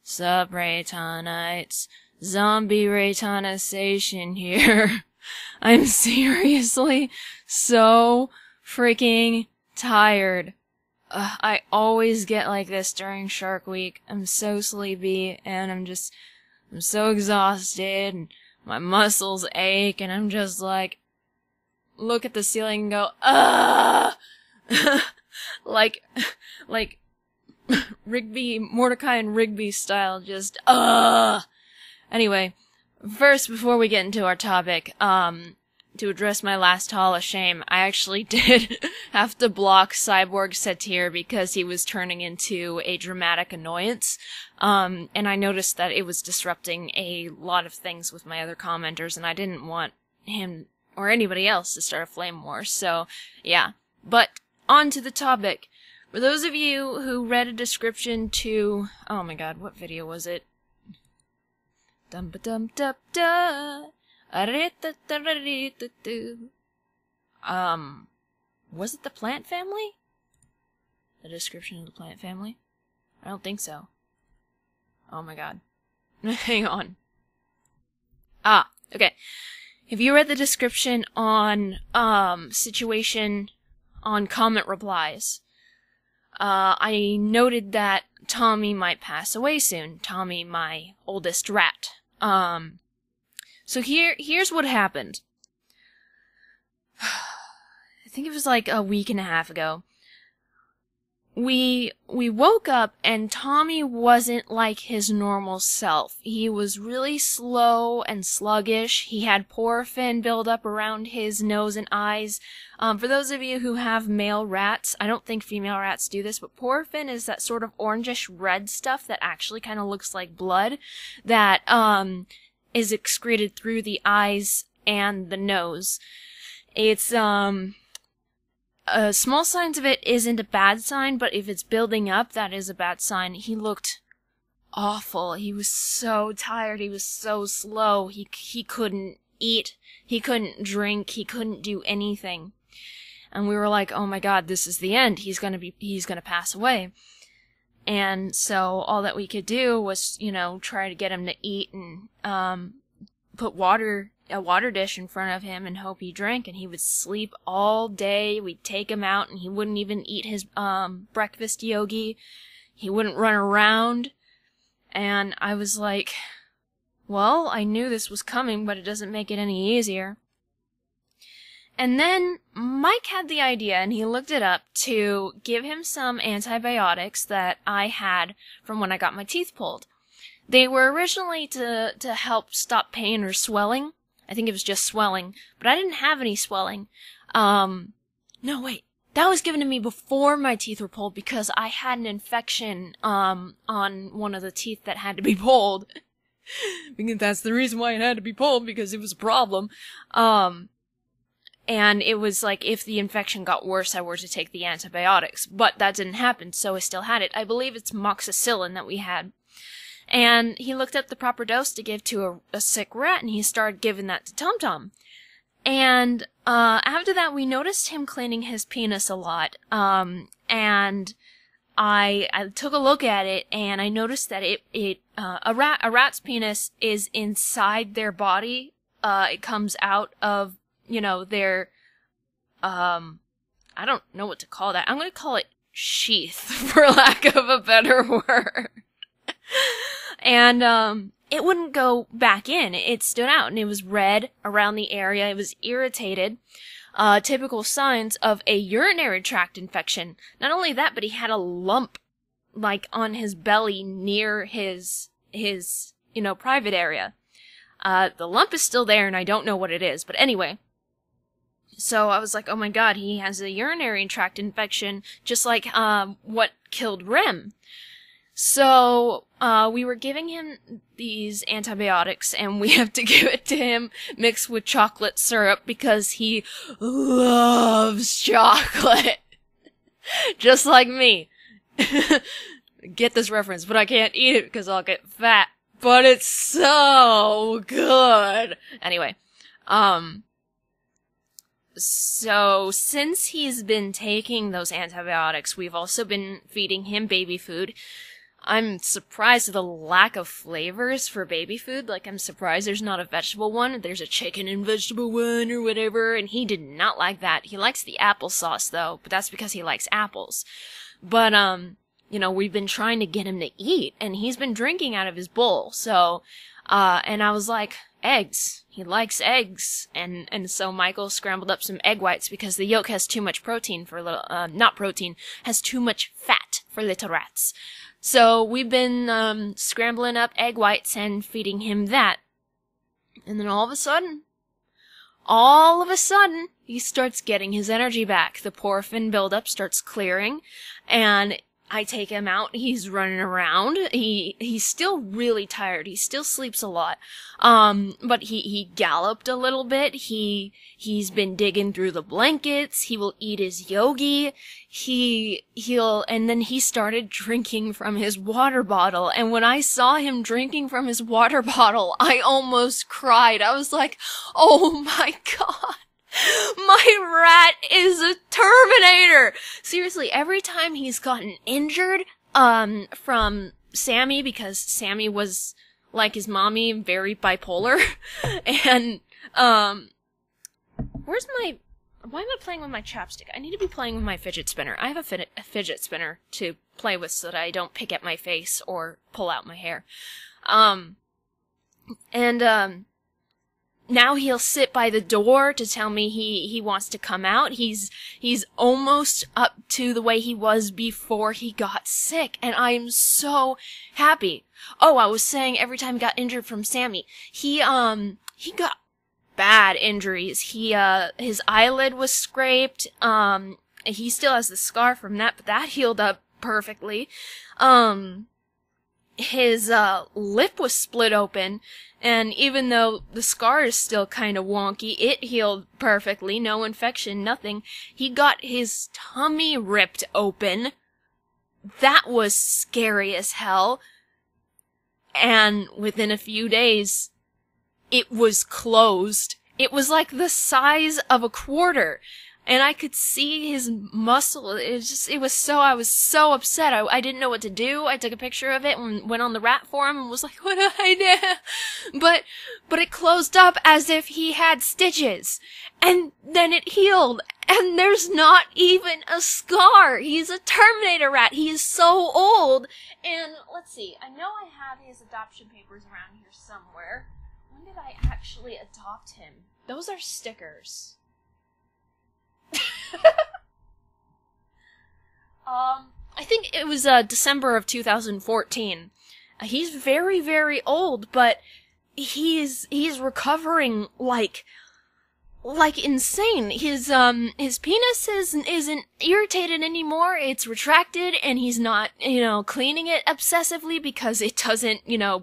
Sup, Reitannites? Zombie Reitanna Seishin here. I'm seriously so freaking tired. I always get like this during Shark Week. I'm so sleepy, and I'm so exhausted, and my muscles ache, and I'm just like, look at the ceiling and go, ah! like Rigby, Mordecai and Rigby style, just, Anyway, first, before we get into our topic, to address my last Hall of Shame, I actually did have to block Cyborg Satir because he was turning into a dramatic annoyance, and I noticed that it was disrupting a lot of things with my other commenters, and I didn't want him or anybody else to start a flame war, so, yeah. But, on to the topic. For those of you who read a description to... Oh my god, what video was it? Dum-ba-dum-dup-da. Was it the plant family? The description of the plant family? I don't think so. Oh my god. Hang on. Okay. If you read the description on, situation on comment replies, I noted that Tommy might pass away soon. Tommy, my oldest rat. So here's what happened. I think it was like a week and a half ago. We woke up and Tommy wasn't like his normal self. He was really slow and sluggish. He had paraffin buildup around his nose and eyes. For those of you who have male rats, I don't think female rats do this, but paraffin is that sort of orangish red stuff that actually kind of looks like blood that, is excreted through the eyes and the nose. It's, small signs of it isn't a bad sign, but if it's building up, that is a bad sign. He looked awful. He was so tired. He was so slow. He couldn't eat. He couldn't drink. He couldn't do anything. And we were like, oh my god, this is the end. He's gonna pass away. And so all that we could do was, try to get him to eat and, put a water dish in front of him and hope he drank, and he would sleep all day. We'd take him out and he wouldn't even eat his, breakfast yogi. He wouldn't run around. And I was like, well, I knew this was coming, but it doesn't make it any easier. And then Mike had the idea, and he looked it up, to give him some antibiotics that I had from when I got my teeth pulled. They were originally to help stop pain or swelling. I think it was just swelling, but I didn't have any swelling. No, wait. That was given to me before my teeth were pulled because I had an infection, on one of the teeth that had to be pulled. Because that's the reason why it had to be pulled, because it was a problem. And it was like, if the infection got worse, I were to take the antibiotics. But that didn't happen, so I still had it. I believe it's moxicillin that we had. And he looked up the proper dose to give to a sick rat, and he started giving that to Tom Tom. And, after that, we noticed him cleaning his penis a lot. And I took a look at it, and I noticed that a rat's penis is inside their body. It comes out of, their, I don't know what to call that. I'm gonna call it sheath, for lack of a better word. And, it wouldn't go back in. It stood out, and it was red around the area. It was irritated. Typical signs of a urinary tract infection. Not only that, but he had a lump, like, on his belly near his, private area. The lump is still there, and I don't know what it is, but anyway. So I was like, oh my god, he has a urinary tract infection, just like, what killed Rem. So, we were giving him these antibiotics, and we have to give it to him mixed with chocolate syrup because he loves chocolate. Just like me. Get this reference, but I can't eat it because I'll get fat. But it's so good. Anyway, So, since he's been taking those antibiotics, we've also been feeding him baby food. I'm surprised at the lack of flavors for baby food. Like, I'm surprised there's not a vegetable one. There's a chicken and vegetable one or whatever, and he did not like that. He likes the applesauce, though, but that's because he likes apples. But, you know, we've been trying to get him to eat, and he's been drinking out of his bowl, so, and I was like, eggs. He likes eggs. And so Michael scrambled up some egg whites because the yolk has too much protein for little, not protein, has too much fat for little rats. So we've been, scrambling up egg whites and feeding him that. And then all of a sudden, he starts getting his energy back. The porphin buildup starts clearing, and I take him out. He's running around. He's still really tired. He still sleeps a lot. But he galloped a little bit. He's been digging through the blankets. He will eat his yogi. And then he started drinking from his water bottle. And when I saw him drinking from his water bottle, I almost cried. I was like, oh my God. My rat is a Terminator! Seriously, every time he's gotten injured, from Sammy, because Sammy was, like his mommy, very bipolar, and, why am I playing with my chapstick? I need to be playing with my fidget spinner. I have a fidget spinner to play with so that I don't pick at my face or pull out my hair. Now he'll sit by the door to tell me he wants to come out. He's almost up to the way he was before he got sick, and I am so happy. Oh, I was saying every time he got injured from Sammy, he got bad injuries. His eyelid was scraped. He still has the scar from that, but that healed up perfectly. His lip was split open, and even though the scar is still kind of wonky, it healed perfectly, no infection, nothing. He got his tummy ripped open. That was scary as hell. And within a few days, it was closed. It was like the size of a quarter. And I could see his muscle. I was so upset. I didn't know what to do. I took a picture of it and went on the rat forum and was like, what do I do? But it closed up as if he had stitches. And then it healed. And there's not even a scar. He's a Terminator rat. He is so old. And let's see. I know I have his adoption papers around here somewhere. When did I actually adopt him? Those are stickers. I think it was December of 2014. He's very, very old, but he's recovering like insane. His penis isn't irritated anymore. It's retracted, and he's not, cleaning it obsessively because it doesn't,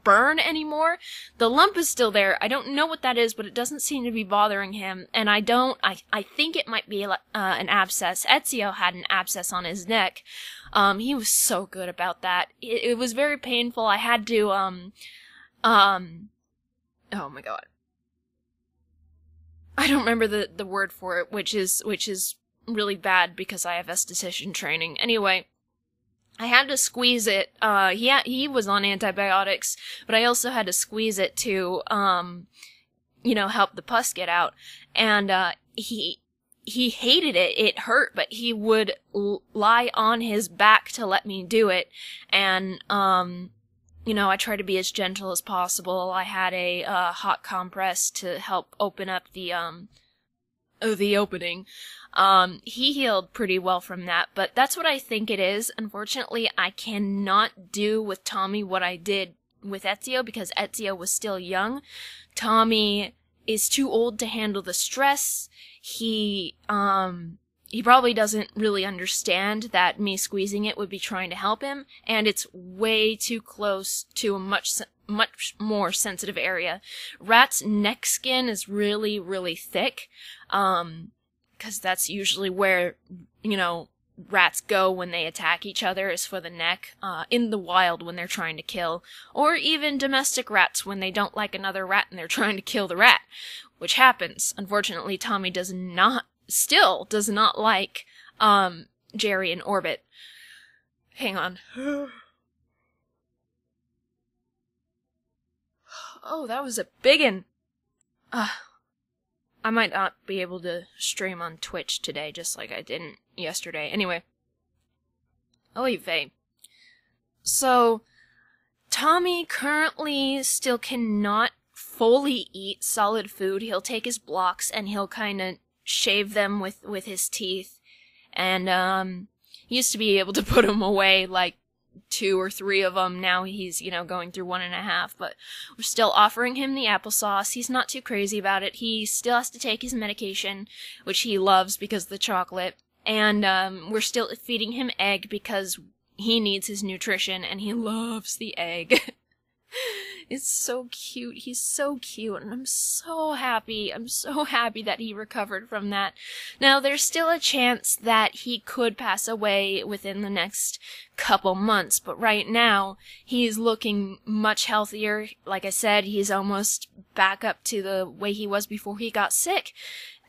burn anymore. The lump is still there. I don't know what that is, but it doesn't seem to be bothering him. And I think it might be an abscess. Ezio had an abscess on his neck. He was so good about that. It was very painful. I had to, oh my God. I don't remember the word for it, which is really bad because I have esthetician training. Anyway, I had to squeeze it. He was on antibiotics, but I also had to squeeze it to, help the pus get out. And, he hated it. It hurt, but he would lie on his back to let me do it. And, I tried to be as gentle as possible. I had a hot compress to help open up the opening. He healed pretty well from that, but that's what I think it is. Unfortunately, I cannot do with Tommy what I did with Ezio because Ezio was still young. Tommy is too old to handle the stress. He probably doesn't really understand that me squeezing it would be trying to help him, and it's way too close to a much more sensitive area. Rat's neck skin is really, really thick, 'cause that's usually where, rats go when they attack each other, is for the neck, in the wild when they're trying to kill, or even domestic rats when they don't like another rat and they're trying to kill the rat, which happens. Unfortunately, Tommy does not still does not like, Jerry in orbit. Hang on. Oh, that was a biggin'. I might not be able to stream on Twitch today, just like I didn't yesterday. Anyway. Oy vey. So, Tommy currently still cannot fully eat solid food. He'll take his blocks and he'll kind of shave them with his teeth. And, he used to be able to put them away, like, 2 or 3 of them. Now he's, going through 1.5, but we're still offering him the applesauce. He's not too crazy about it. He still has to take his medication, which he loves because of the chocolate. And, we're still feeding him egg because he needs his nutrition and he loves the egg. It's so cute. He's so cute, and I'm so happy. I'm so happy that he recovered from that. Now, there's still a chance that he could pass away within the next couple months, but right now, he's looking much healthier. Like I said, he's almost back up to the way he was before he got sick.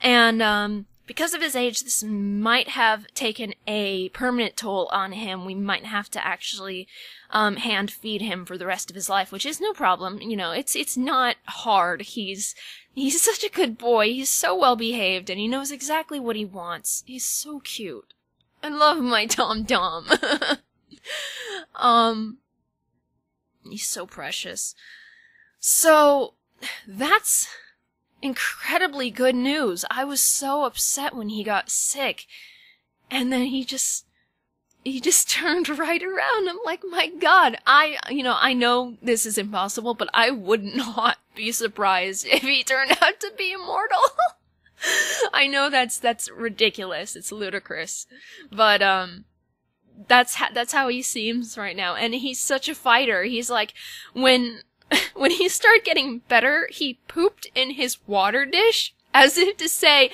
And, because of his age, this might have taken a permanent toll on him. We might have to actually hand feed him for the rest of his life, which is no problem. It's not hard. He's such a good boy. He's so well behaved, and he knows exactly what he wants. He's so cute. I love my Tom Dom. He's so precious. So that's incredibly good news. I was so upset when he got sick, and then he just turned right around. I'm like, my God, I know this is impossible, but I would not be surprised if he turned out to be immortal. I know that's ridiculous. It's ludicrous, but that's how he seems right now, and he's such a fighter. He's like, when he started getting better, he pooped in his water dish, as if to say,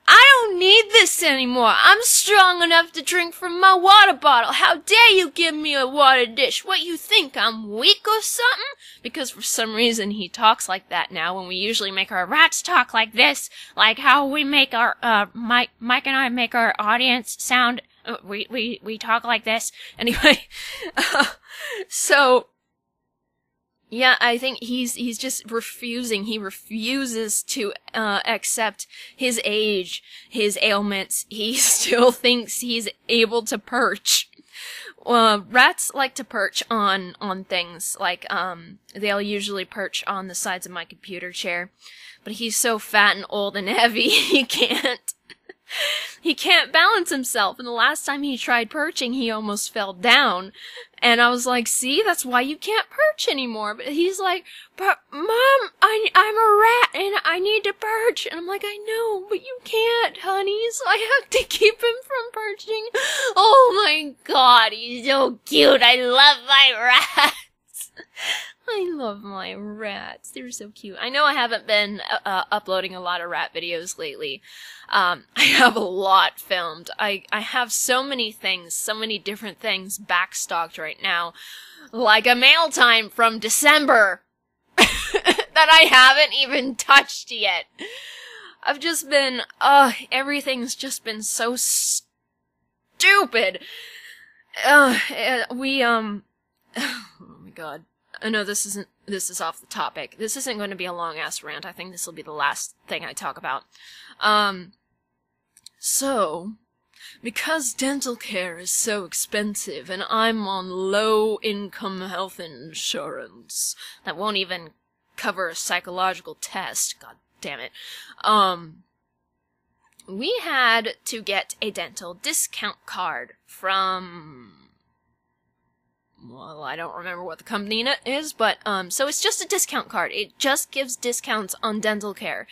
I don't need this anymore. I'm strong enough to drink from my water bottle. How dare you give me a water dish? What, you think I'm weak or something? Because for some reason he talks like that now, when we usually make our rats talk like this, like how we make our, Mike and I make our audience sound, we talk like this. Anyway, so, yeah, I think he's just refusing. He refuses to accept his age, his ailments. He still thinks he's able to perch. Rats like to perch on things, like, they'll usually perch on the sides of my computer chair. But he's so fat and old and heavy, he can't balance himself. And the last time he tried perching, he almost fell down. And I was like, see, that's why you can't perch anymore. But he's like, but Mom, I'm a rat and I need to perch. And I'm like, I know, but you can't, honey. So I have to keep him from perching. Oh my God, he's so cute. I love my rats. I love my rats. They're so cute. I know I haven't been uploading a lot of rat videos lately. I have a lot filmed. I have so many things, so many different things backstocked right now. Like a mail time from December that I haven't even touched yet. I've just been, everything's just been so stupid. Oh my God. I know this is off the topic. This isn't going to be a long-ass rant. I think this will be the last thing I talk about. So, because dental care is so expensive and I'm on low-income health insurance that won't even cover a psychological test, god damn it, we had to get a dental discount card from, well, I don't remember what the company is, but, so it's just a discount card. It just gives discounts on dental care.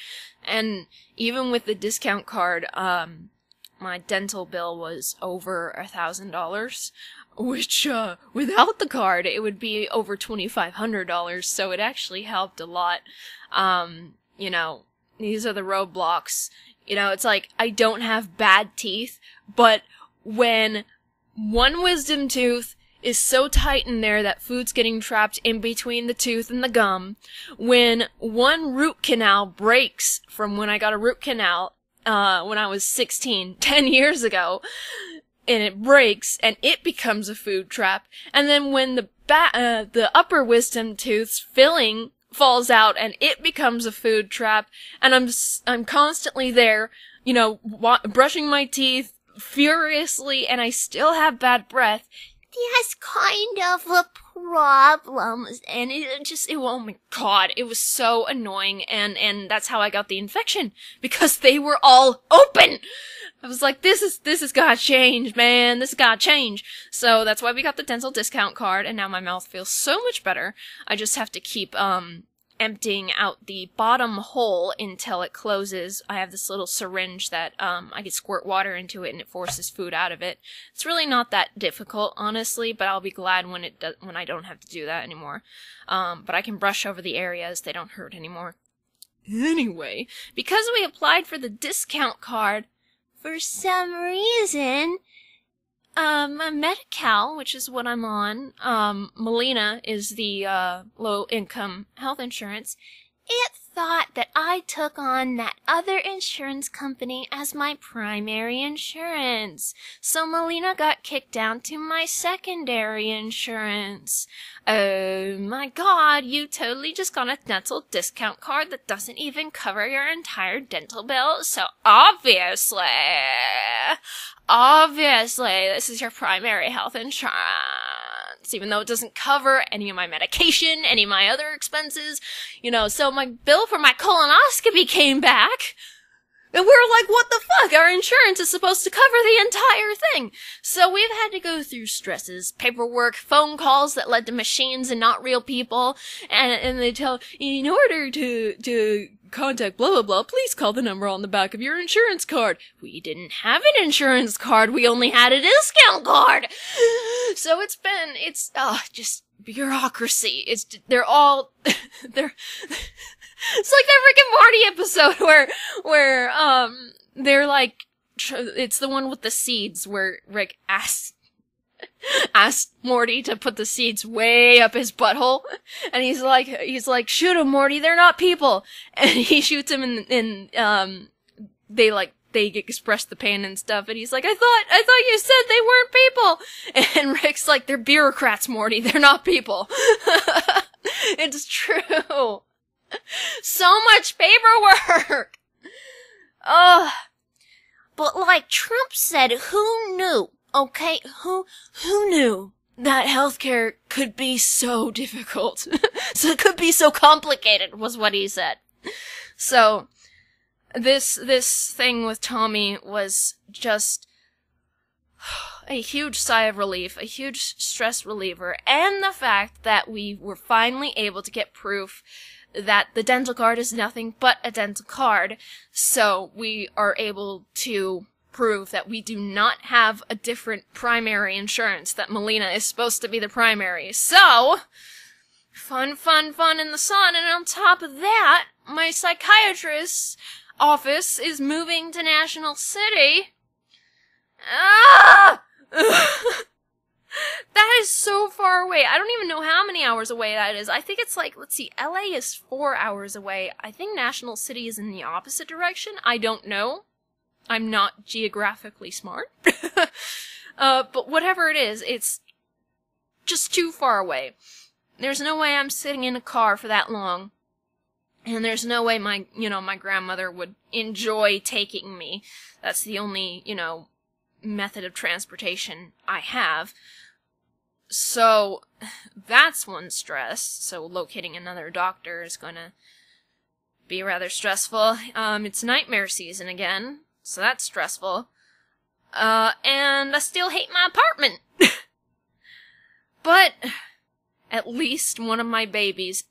And even with the discount card, my dental bill was over $1,000, which, without the card, it would be over $2,500, so it actually helped a lot. These are the roadblocks. It's like, I don't have bad teeth, but when one wisdom tooth is so tight in there that food's getting trapped in between the tooth and the gum, when one root canal breaks from when I got a root canal, when I was 16, 10 years ago, and it breaks, and it becomes a food trap. And then when the upper wisdom tooth's filling falls out, and it becomes a food trap, and I'm constantly there, you know, brushing my teeth furiously, and I still have bad breath. That's kind of a problem. And oh my god, it was so annoying, and that's how I got the infection, because they were all open! I was like, this has gotta change, man, this has gotta change. So that's why we got the dental discount card, and now my mouth feels so much better. I just have to keep, emptying out the bottom hole until it closes. I have this little syringe that, I can squirt water into it and it forces food out of it. It's really not that difficult, honestly, but I'll be glad when I don't have to do that anymore. But I can brush over the areas, they don't hurt anymore. Anyway, because we applied for the discount card, for some reason, Medi-Cal, which is what I'm on, Melina is the, low-income health insurance, it thought that I took on that other insurance company as my primary insurance. So Melina got kicked down to my secondary insurance. Oh my god, you totally just got a dental discount card that doesn't even cover your entire dental bill, so obviously, this is your primary health insurance, even though it doesn't cover any of my medication, any of my other expenses, you know, so my bill for my colonoscopy came back, and we were like, what the fuck? Our insurance is supposed to cover the entire thing. So we've had to go through stresses, paperwork, phone calls that led to machines and not real people, and they tell, in order to contact blah blah blah, please call the number on the back of your insurance card. We didn't have an insurance card, we only had a discount card. So it's just bureaucracy. They're it's like that Rick and Morty episode where they're like, it's the one with the seeds where Rick asked Morty to put the seeds way up his butthole, and he's like, shoot 'em, Morty, they're not people, and he shoots him, and they express the pain and stuff, and he's like, I thought you said they weren't people, and Rick's like, they're bureaucrats, Morty, they're not people. It's true. So much paperwork! Ugh. But like Trump said, who knew? Okay, who knew that healthcare could be so difficult? So it could be so complicated, was what he said. So, this thing with Tommy was just a huge sigh of relief, a huge stress reliever, and the fact that we were finally able to get proof that the dental card is nothing but a dental card, so we are able to prove that we do not have a different primary insurance, that Melina is supposed to be the primary. So, fun in the sun, and on top of that, my psychiatrist's office is moving to National City. Ah! That is so far away. I don't even know how many hours away that is. I think it's like, let's see, LA is 4 hours away. I think National City is in the opposite direction. I don't know. I'm not geographically smart. But whatever it is, it's just too far away. There's no way I'm sitting in a car for that long. And there's no way my grandmother would enjoy taking me. That's the only, method of transportation I have. So, that's one stress. So locating another doctor is gonna be rather stressful. It's nightmare season again, so that's stressful. And I still hate my apartment. But at least one of my babies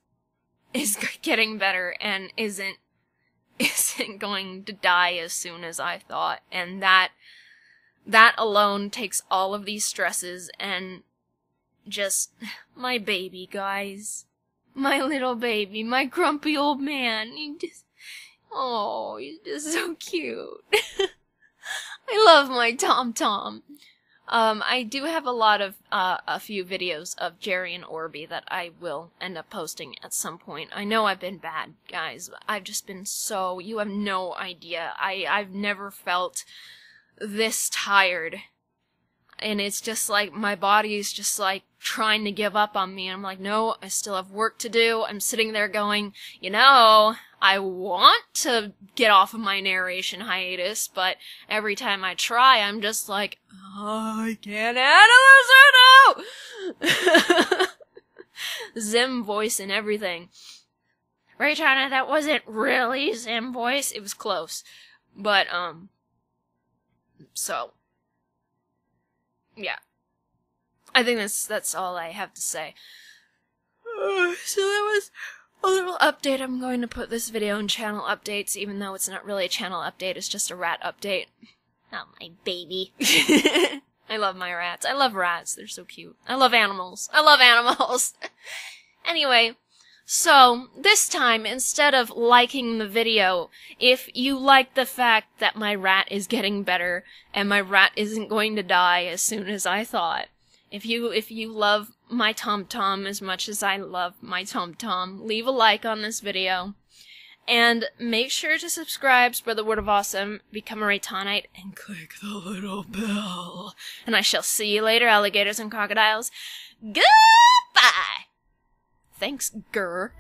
is getting better and isn't going to die as soon as I thought. And that alone takes all of these stresses and just, my baby, guys. My little baby, my grumpy old man. He's just so cute. I love my Tom. I do have a few videos of Jerry and Orby that I will end up posting at some point. I know I've been bad, guys. I've just been so, you have no idea. I've never felt this tired. And it's just like, my body is just like trying to give up on me. And I'm like, no, I still have work to do. I'm sitting there going, you know, I want to get off of my narration hiatus, but every time I try, I'm just like, oh, I can't handle this right now! Zim voice and everything. Reitanna, that wasn't really Zim voice. It was close. But, so. Yeah. I think that's all I have to say. So that was a little update. I'm going to put this video in channel updates, even though it's not really a channel update, it's just a rat update. Not my baby. I love my rats. I love rats. They're so cute. I love animals. I love animals. Anyway, so this time, instead of liking the video, if you like the fact that my rat is getting better and my rat isn't going to die as soon as I thought, if you love my Tom-Tom as much as I love my Tom-Tom, leave a like on this video. And make sure to subscribe, spread the word of awesome, become a Reitannite, and click the little bell. And I shall see you later, alligators and crocodiles. Goodbye! Thanks, grr.